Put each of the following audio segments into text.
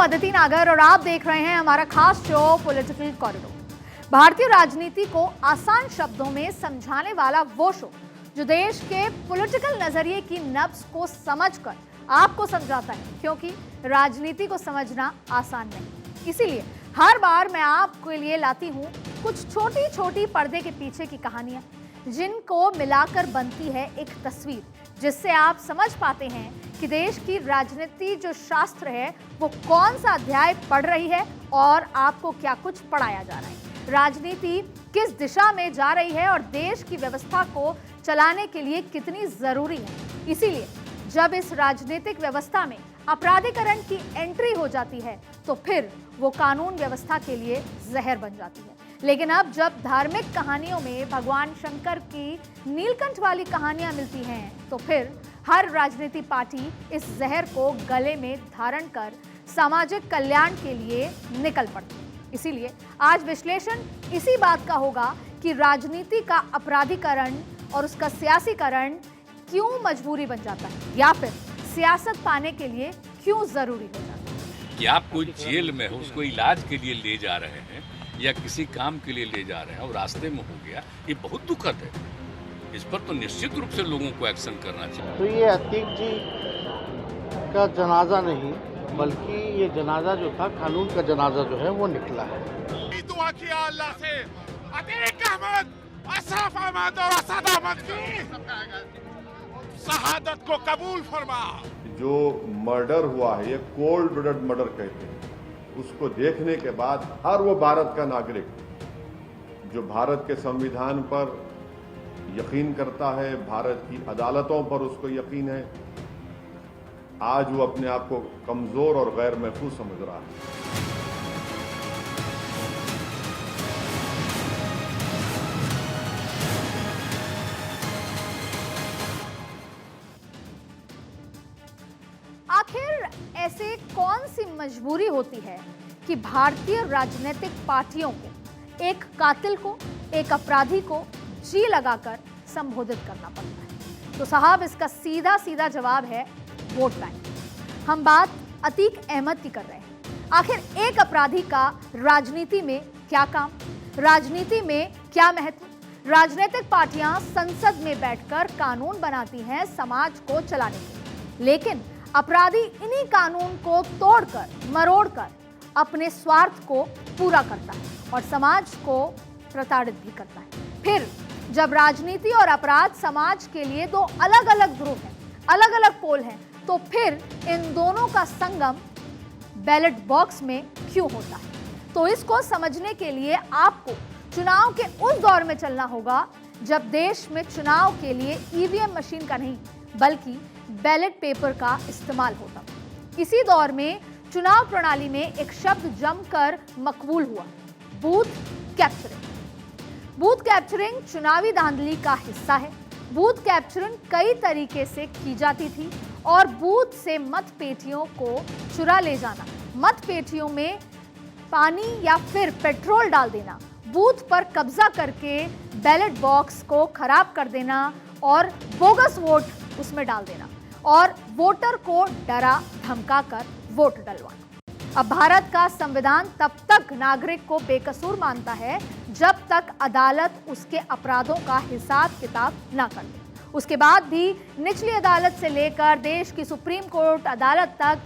अदिति नागर और आप देख रहे हैं हमारा खास शो पॉलिटिकल कॉरिडोर। भारतीय राजनीति को आसान शब्दों में समझाने वाला वो शो जो देश के पॉलिटिकल नजरिए की नब्ज को समझकर आपको समझाता है, क्योंकि राजनीति को समझना आसान नहीं। इसीलिए हर बार मैं आपके लिए लाती हूँ कुछ छोटी छोटी पर्दे के पीछे की कहानियां, जिनको मिलाकर बनती है एक तस्वीर, जिससे आप समझ पाते हैं कि देश की राजनीति जो शास्त्र है वो कौन सा अध्याय पढ़ रही है और आपको क्या कुछ पढ़ाया जा रहा है। राजनीति किस दिशा में जा रही है और देश की व्यवस्था को चलाने के लिए कितनी जरूरी है। इसीलिए जब इस राजनीतिक व्यवस्था में अपराधीकरण की एंट्री हो जाती है तो फिर वो कानून व्यवस्था के लिए जहर बन जाती है। लेकिन अब जब धार्मिक कहानियों में भगवान शंकर की नीलकंठ वाली कहानियां मिलती हैं तो फिर हर राजनीतिक पार्टी इस जहर को गले में धारण कर सामाजिक कल्याण के लिए निकल पड़ती है। इसीलिए आज विश्लेषण इसी बात का होगा कि राजनीति का अपराधीकरण और उसका सियासीकरण क्यों मजबूरी बन जाता है, या फिर सियासत पाने के लिए क्यों जरूरी हो जाता है। कि आप कोई जेल में हो, उसको इलाज के लिए ले जा रहे हैं या किसी काम के लिए ले जा रहे हैं और रास्ते में हो गया, ये बहुत दुखद है। इस पर तो निश्चित रूप से लोगों को एक्शन करना चाहिए। तो ये अतीक जी का जनाजा नहीं, बल्कि ये जनाजा जो था, कानून का जनाजा जो है वो निकला है। दुआ किया अल्लाह से अतीक अहमद, अशरफ अहमद और असद अहमद की शहादत को कबूल फरमा। जो मर्डर हुआ है, ये कोल्ड ब्लडेड मर्डर कहते हैं, उसको देखने के बाद हर वो भारत का नागरिक जो भारत के संविधान पर यकीन करता है, भारत की अदालतों पर उसको यकीन है, आज वो अपने आप को कमजोर और गैर महफूज समझ रहा है। आखिर ऐसे कौन सी मजबूरी होती है कि भारतीय राजनीतिक पार्टियों को एक कातिल को, एक अपराधी को जी लगाकर संबोधित करना पड़ता है? तो साहब, इसका सीधा सीधा जवाब है वोट बैंक। हम बात अतीक अहमद की कर रहे हैं। आखिर एक अपराधी का राजनीति में क्या काम, राजनीति में क्या महत्व। राजनीतिक पार्टियां संसद में बैठकर कानून बनाती हैं समाज को चलाने के लिए, लेकिन अपराधी इन्हीं कानून को तोड़कर मरोड़कर अपने स्वार्थ को पूरा करता है और समाज को प्रताड़ित भी करता है। फिर जब राजनीति और अपराध समाज के लिए दो अलग अलग ध्रुव हैं, अलग अलग पोल हैं, तो फिर इन दोनों का संगम बैलेट बॉक्स में क्यों होता है? तो इसको समझने के लिए आपको चुनाव के उस दौर में चलना होगा जब देश में चुनाव के लिए ईवीएम मशीन का नहीं बल्कि बैलेट पेपर का इस्तेमाल होता। इसी दौर में चुनाव प्रणाली में एक शब्द जमकर मकबूल हुआ, बूथ कैप्चरिंग। बूथ कैप्चरिंग चुनावी धांधली का हिस्सा है। बूथ कैप्चरिंग कई तरीके से की जाती थी और बूथ से मतपेटियों को चुरा ले जाना, मतपेटियों में पानी या फिर पेट्रोल डाल देना, बूथ पर कब्जा करके बैलेट बॉक्स को खराब कर देना और बोगस वोट उसमें डाल देना और वोटर को डरा धमका कर वोट डलवाना। अब भारत का संविधान तब तक नागरिक को बेकसूर मानता है जब तक अदालत उसके अपराधों का हिसाब किताब ना कर दे। उसके बाद भी निचली अदालत से लेकर देश की सुप्रीम कोर्ट अदालत तक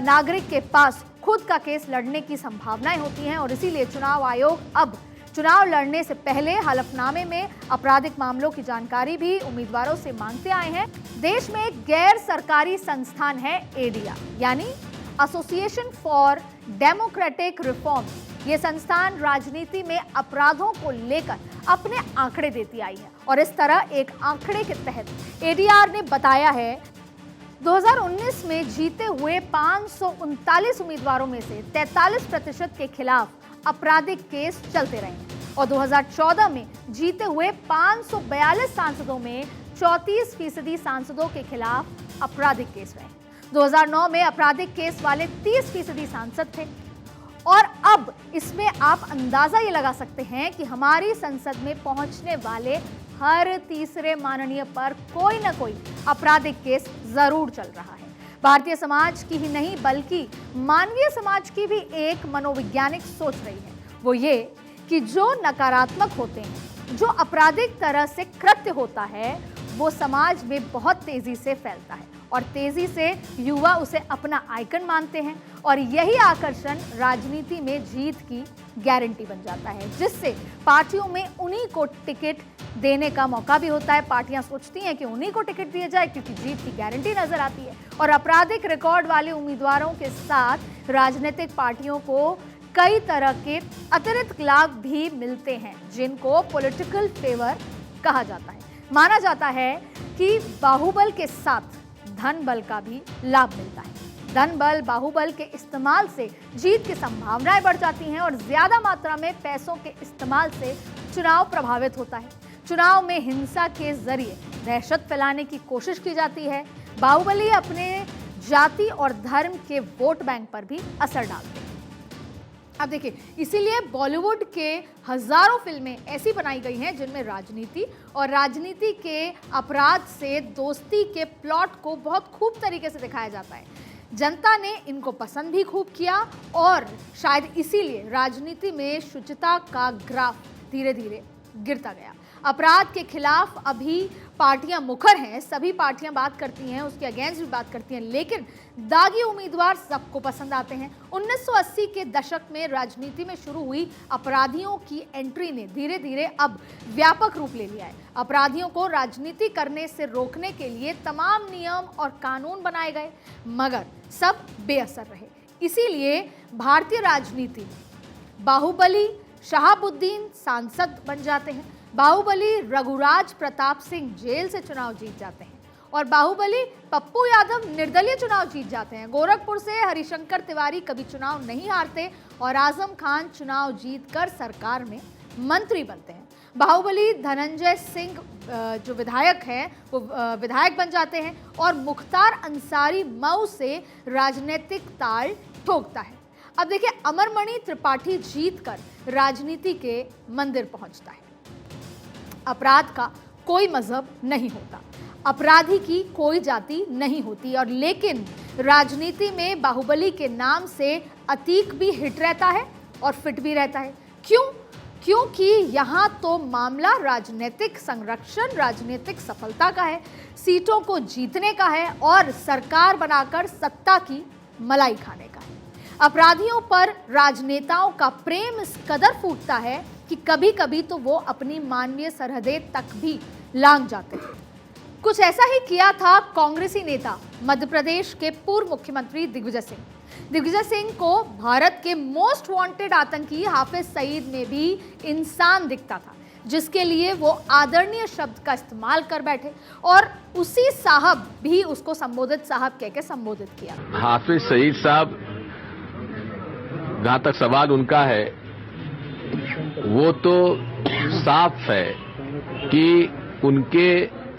नागरिक के पास खुद का केस लड़ने की संभावनाएं होती हैं और इसीलिए चुनाव आयोग अब चुनाव लड़ने से पहले हलफनामे में आपराधिक मामलों की जानकारी भी उम्मीदवारों से मांगते आए हैं। देश में एक गैर सरकारी संस्थान है एडीआर, यानी एसोसिएशन फॉर डेमोक्रेटिक रिफॉर्म्स। ये संस्थान राजनीति में अपराधों को लेकर अपने आंकड़े देती आई है और इस तरह एक आंकड़े के तहत एडीआर ने बताया है 2019 में जीते हुए 539 उम्मीदवारों में से 43% के खिलाफ आपराधिक केस चलते रहे और 2014 में जीते हुए 542 सांसदों में 34% सांसदों के खिलाफ आपराधिक केस रहे। 2009 में आपराधिक केस वाले 30% सांसद थे और अब इसमें आप अंदाजा ये लगा सकते हैं कि हमारी संसद में पहुंचने वाले हर तीसरे माननीय पर कोई ना कोई आपराधिक केस जरूर चल रहा है। भारतीय समाज की ही नहीं बल्कि मानवीय समाज की भी एक मनोवैज्ञानिक सोच रही है। वो ये कि जो नकारात्मक होते हैं, जो आपराधिक तरह से कृत्य होता है, वो समाज में बहुत तेजी से फैलता है और तेजी से युवा उसे अपना आइकन मानते हैं और यही आकर्षण राजनीति में जीत की गारंटी बन जाता है, जिससे पार्टियों में उन्हीं को टिकट देने का मौका भी होता है। पार्टियां सोचती हैं कि उन्हीं को टिकट दिया जाए क्योंकि जीत की गारंटी नजर आती है और आपराधिक रिकॉर्ड वाले उम्मीदवारों के साथ राजनीतिक पार्टियों को कई तरह के अतिरिक्त लाभ भी मिलते हैं, जिनको पॉलिटिकल फेवर कहा जाता है। माना जाता है कि बाहुबल के साथ धन बल का भी लाभ मिलता है। धन बल, बाहुबल के इस्तेमाल से जीत की संभावनाएं बढ़ जाती हैं और ज्यादा मात्रा में पैसों के इस्तेमाल से चुनाव प्रभावित होता है। चुनाव में हिंसा के जरिए दहशत फैलाने की कोशिश की जाती है। बाहुबली अपने जाति और धर्म के वोट बैंक पर भी असर डालते हैं। अब देखिए, इसीलिए बॉलीवुड के हजारों फिल्में ऐसी बनाई गई हैं जिनमें राजनीति और राजनीति के अपराध से दोस्ती के प्लॉट को बहुत खूब तरीके से दिखाया जाता है। जनता ने इनको पसंद भी खूब किया और शायद इसीलिए राजनीति में शुचिता का ग्राफ धीरे धीरे गिरता गया। अपराध के खिलाफ अभी पार्टियां मुखर हैं, सभी पार्टियां बात करती हैं, उसके अगेंस्ट भी बात करती हैं, लेकिन दागी उम्मीदवार सबको पसंद आते हैं। 1980 के दशक में राजनीति में शुरू हुई अपराधियों की एंट्री ने धीरे धीरे अब व्यापक रूप ले लिया है। अपराधियों को राजनीति करने से रोकने के लिए तमाम नियम और कानून बनाए गए, मगर सब बेअसर रहे। इसीलिए भारतीय राजनीति में बाहुबली शहाबुद्दीन सांसद बन जाते हैं, बाहुबली रघुराज प्रताप सिंह जेल से चुनाव जीत जाते हैं और बाहुबली पप्पू यादव निर्दलीय चुनाव जीत जाते हैं। गोरखपुर से हरिशंकर तिवारी कभी चुनाव नहीं हारते और आजम खान चुनाव जीतकर सरकार में मंत्री बनते हैं। बाहुबली धनंजय सिंह जो विधायक हैं वो विधायक बन जाते हैं और मुख्तार अंसारी मऊ से राजनीतिक ताल ठोकता है। अब देखिए, अमरमणि त्रिपाठी जीतकर राजनीति के मंदिर पहुंचता है। अपराध का कोई मजहब नहीं होता, अपराधी की कोई जाति नहीं होती और लेकिन राजनीति में बाहुबली के नाम से अतीक भी हिट रहता है और फिट भी रहता है। क्यों? क्योंकि यहाँ तो मामला राजनीतिक संरक्षण, राजनीतिक सफलता का है, सीटों को जीतने का है और सरकार बनाकर सत्ता की मलाई खाने का है। अपराधियों पर राजनेताओं का प्रेम इस कदर फूटता है कि कभी कभी तो वो अपनी मानवीय सरहदें तक भी लांघ जाते हैं। कुछ ऐसा ही किया था कांग्रेसी नेता मध्य प्रदेश के पूर्व मुख्यमंत्री दिग्विजय सिंह। दिग्विजय सिंह को भारत के मोस्ट वांटेड आतंकी हाफिज सईद में भी इंसान दिखता था, जिसके लिए वो आदरणीय शब्द का इस्तेमाल कर बैठे और उसी साहब भी उसको संबोधित साहब कह के संबोधित किया। हाफिज सईद साहब, जहां तक सवाल उनका है, वो तो साफ है कि उनके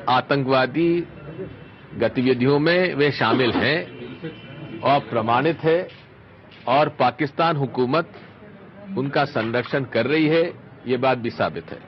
आतंकवादी गतिविधियों में वे शामिल हैं और प्रमाणित है और पाकिस्तान हुकूमत उनका संरक्षण कर रही है, ये बात भी साबित है।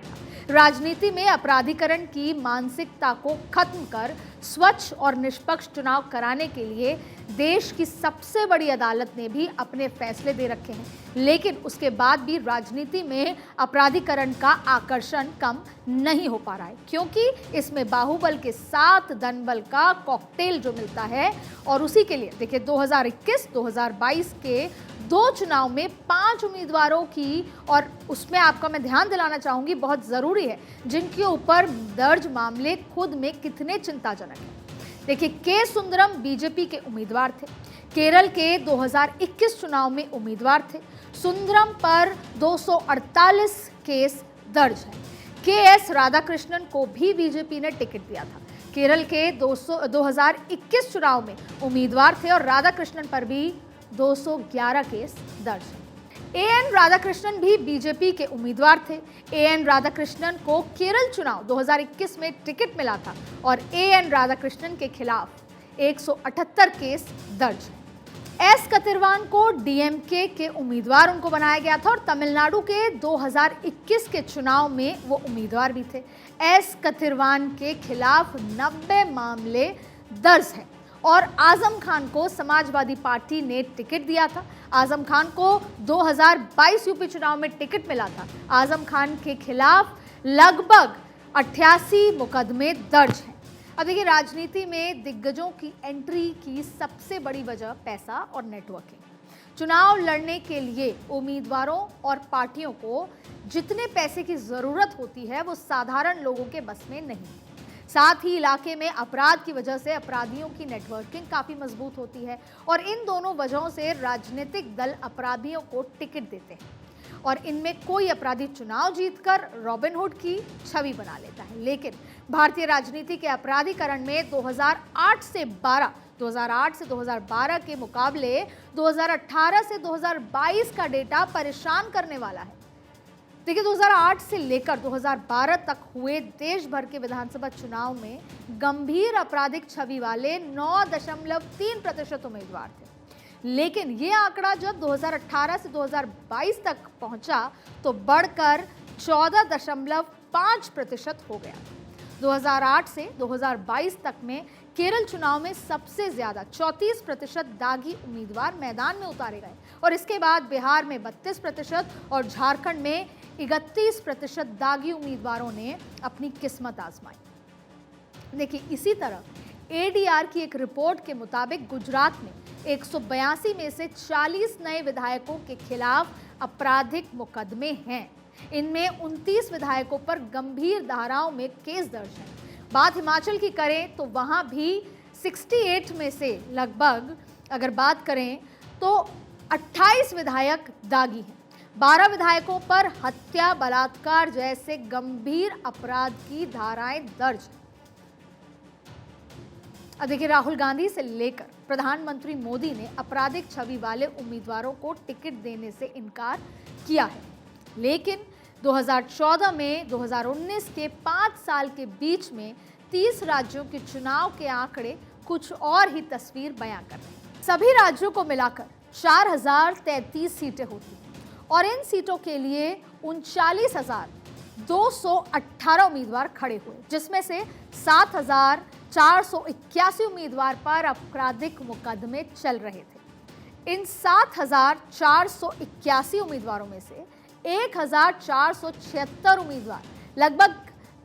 राजनीति में अपराधीकरण की मानसिकता को खत्म कर स्वच्छ और निष्पक्ष चुनाव कराने के लिए देश की सबसे बड़ी अदालत ने भी अपने फैसले दे रखे हैं, लेकिन उसके बाद भी राजनीति में अपराधीकरण का आकर्षण कम नहीं हो पा रहा है, क्योंकि इसमें बाहुबल के साथ धनबल का कॉकटेल जो मिलता है। और उसी के लिए देखिए 2021-2022 के 2 चुनाव में 5 उम्मीदवारों की, और उसमें आपका मैं ध्यान दिलाना चाहूंगी, बहुत जरूरी है, जिनके ऊपर दर्ज मामले खुद में कितने चिंताजनक हैं। देखिए, के सुंदरम बीजेपी के उम्मीदवार थे, केरल के 2021 चुनाव में उम्मीदवार थे। सुंदरम पर 248 केस दर्ज है। के एस राधाकृष्णन को भी बीजेपी ने टिकट दिया था, केरल के 2021 चुनाव में उम्मीदवार थे और राधाकृष्णन पर भी 211 केस दर्ज है। एएन राधाकृष्णन भी बीजेपी के उम्मीदवार थे। एएन राधाकृष्णन को केरल चुनाव 2021 में टिकट मिला था और एएन राधाकृष्णन के खिलाफ 178 केस दर्ज है। एस कतिरवान को डीएमके के उम्मीदवार उनको बनाया गया था और तमिलनाडु के 2021 के चुनाव में वो उम्मीदवार भी थे। एस कतिरवान के खिलाफ 90 मामले दर्ज हैं और आजम खान को समाजवादी पार्टी ने टिकट दिया था। आजम खान को 2022 यूपी चुनाव में टिकट मिला था। आजम खान के खिलाफ लगभग 88 मुकदमे दर्ज हैं। अब देखिए, राजनीति में दिग्गजों की एंट्री की सबसे बड़ी वजह पैसा और नेटवर्किंग। चुनाव लड़ने के लिए उम्मीदवारों और पार्टियों को जितने पैसे की जरूरत होती है वो साधारण लोगों के बस में नहीं है। साथ ही इलाके में अपराध की वजह से अपराधियों की नेटवर्किंग काफी मजबूत होती है और इन दोनों वजहों से राजनीतिक दल अपराधियों को टिकट देते हैं और इनमें कोई अपराधी चुनाव जीतकर रॉबिनहुड की छवि बना लेता है। लेकिन भारतीय राजनीति के अपराधीकरण में 2008 से 2012 के मुकाबले 2018 से 2022 का डेटा परेशान करने वाला है। देखिए, 2008 से लेकर 2012 तक हुए देश भर के विधानसभा चुनाव में गंभीर आपराधिक छवि वाले 9.3% उम्मीदवार थे। लेकिन ये आंकड़ा जब 2018 से 2022 तक पहुंचा तो बढ़कर 14.5% हो गया। 2008 से 2022 तक में केरल चुनाव में सबसे ज्यादा 34% दागी उम्मीदवार मैदान में उतारे गए और इसके बाद बिहार में 32% और झारखंड में 31% दागी उम्मीदवारों ने अपनी किस्मत आजमाई। देखिए, इसी तरह एडीआर की एक रिपोर्ट के मुताबिक गुजरात में 182 में से 40 नए विधायकों के खिलाफ आपराधिक मुकदमे हैं। इनमें 29 विधायकों पर गंभीर धाराओं में केस दर्ज है। बात हिमाचल की करें तो वहां भी 68 में से लगभग अगर बात करें तो 28 विधायक दागी हैं। 12 विधायकों पर हत्या, बलात्कार जैसे गंभीर अपराध की धाराएं दर्ज हैं। अब देखिए, राहुल गांधी से लेकर प्रधानमंत्री मोदी ने आपराधिक छवि वाले उम्मीदवारों को टिकट देने से इनकार किया है। लेकिन 2014 में 2019 के 5 साल के बीच में 30 राज्यों के चुनाव के आंकड़े कुछ और ही तस्वीर बयां कर रहे हैं। सभी राज्यों को मिलाकर 4033 सीटें होती हैं और इन सीटों के लिए 39,218 उम्मीदवार खड़े हुए, जिसमें से 7,481 उम्मीदवार पर आपराधिक मुकदमे चल रहे थे। इन 7,481 उम्मीदवारों में से 1,476 उम्मीदवार, लगभग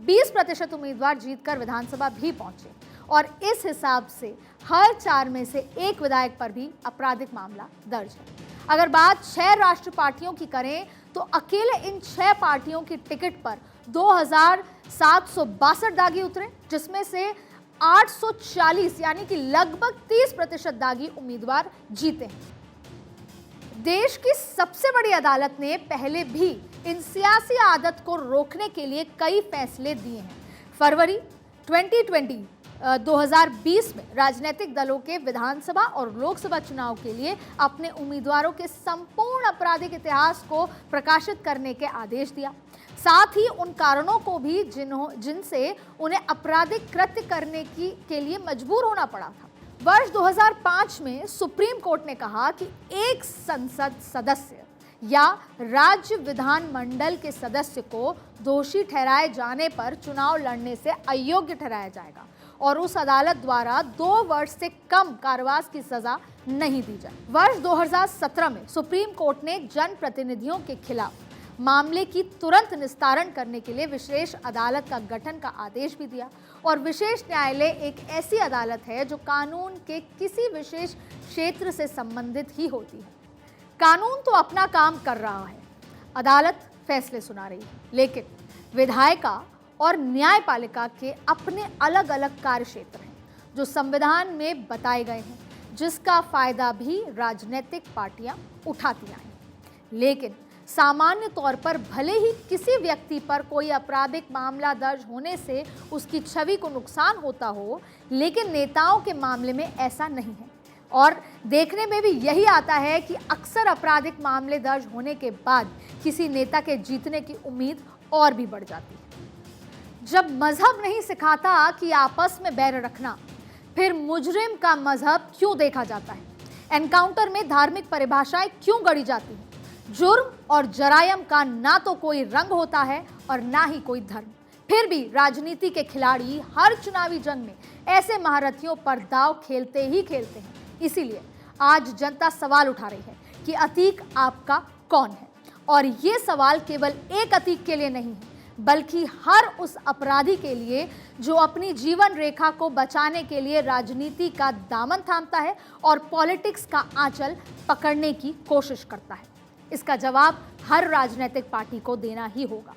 20% उम्मीदवार जीतकर विधानसभा भी पहुंचे और इस हिसाब से हर 4 में से 1 विधायक पर भी आपराधिक मामला दर्ज है। अगर बात 6 राष्ट्रीय पार्टियों की करें तो अकेले इन 6 पार्टियों की टिकट पर 2,762 दागी उतरे, जिसमें से 840 यानी कि लगभग 30% दागी उम्मीदवार जीते हैं। देश की सबसे बड़ी अदालत ने पहले भी इन सियासी आदत को रोकने के लिए कई फैसले दिए हैं। फरवरी 2020 में राजनीतिक दलों के विधानसभा और लोकसभा चुनाव के लिए अपने उम्मीदवारों के संपूर्ण आपराधिक इतिहास को प्रकाशित करने के आदेश दिया। साथ ही उन कारणों को भी जिनसे उन्हें आपराधिक कृत्य करने के लिए मजबूर होना पड़ा था। वर्ष 2005 में सुप्रीम कोर्ट ने कहा कि एक संसद सदस्य या राज्य विधानमंडल के सदस्य को दोषी ठहराए जाने पर चुनाव लड़ने से अयोग्य ठहराया जाएगा और उस अदालत द्वारा 2 वर्ष से कम कारावास की सजा नहीं दी जाए। वर्ष 2017 में सुप्रीम कोर्ट ने जनप्रतिनिधियों के खिलाफ मामले की तुरंत निस्तारण करने के लिए विशेष अदालत का गठन का आदेश भी दिया और विशेष न्यायालय एक ऐसी अदालत है जो कानून के किसी विशेष क्षेत्र से संबंधित ही होती है। कानून तो अपना काम कर रहा है, अदालत फैसले सुना रही है, लेकिन विधायिका और न्यायपालिका के अपने अलग अलग कार्य क्षेत्र हैं जो संविधान में बताए गए हैं, जिसका फायदा भी राजनीतिक पार्टियां उठाती हैं। लेकिन सामान्य तौर पर भले ही किसी व्यक्ति पर कोई आपराधिक मामला दर्ज होने से उसकी छवि को नुकसान होता हो, लेकिन नेताओं के मामले में ऐसा नहीं है और देखने में भी यही आता है कि अक्सर आपराधिक मामले दर्ज होने के बाद किसी नेता के जीतने की उम्मीद और भी बढ़ जाती है। जब मजहब नहीं सिखाता कि आपस में बैर रखना, फिर मुजरिम का मजहब क्यों देखा जाता है? एनकाउंटर में धार्मिक परिभाषाएं क्यों गढ़ी जाती हैं? जुर्म और जरायम का ना तो कोई रंग होता है और ना ही कोई धर्म। फिर भी राजनीति के खिलाड़ी हर चुनावी जंग में ऐसे महारथियों पर दांव खेलते ही खेलते हैं। इसीलिए आज जनता सवाल उठा रही है कि अतीक आपका कौन है। और ये सवाल केवल एक अतीक के लिए नहीं है, बल्कि हर उस अपराधी के लिए जो अपनी जीवन रेखा को बचाने के लिए राजनीति का दामन थामता है और पॉलिटिक्स का आंचल पकड़ने की कोशिश करता है। इसका जवाब हर राजनीतिक पार्टी को देना ही होगा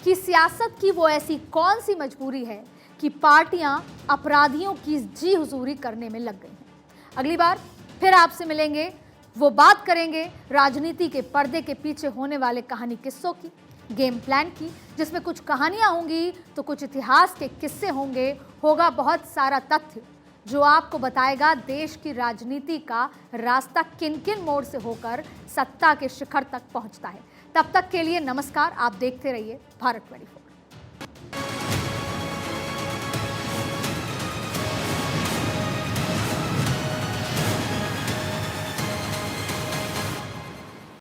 कि सियासत की वो ऐसी कौन सी मजबूरी है कि पार्टियां अपराधियों की जी हुजूरी करने में लग गई हैं। अगली बार फिर आपसे मिलेंगे, वो बात करेंगे राजनीति के पर्दे के पीछे होने वाले कहानी किस्सों की, गेम प्लान की, जिसमें कुछ कहानियां होंगी तो कुछ इतिहास के किस्से होंगे, होगा बहुत सारा तथ्य जो आपको बताएगा देश की राजनीति का रास्ता किन किन मोड़ से होकर सत्ता के शिखर तक पहुंचता है। तब तक के लिए नमस्कार। आप देखते रहिए भारत 24।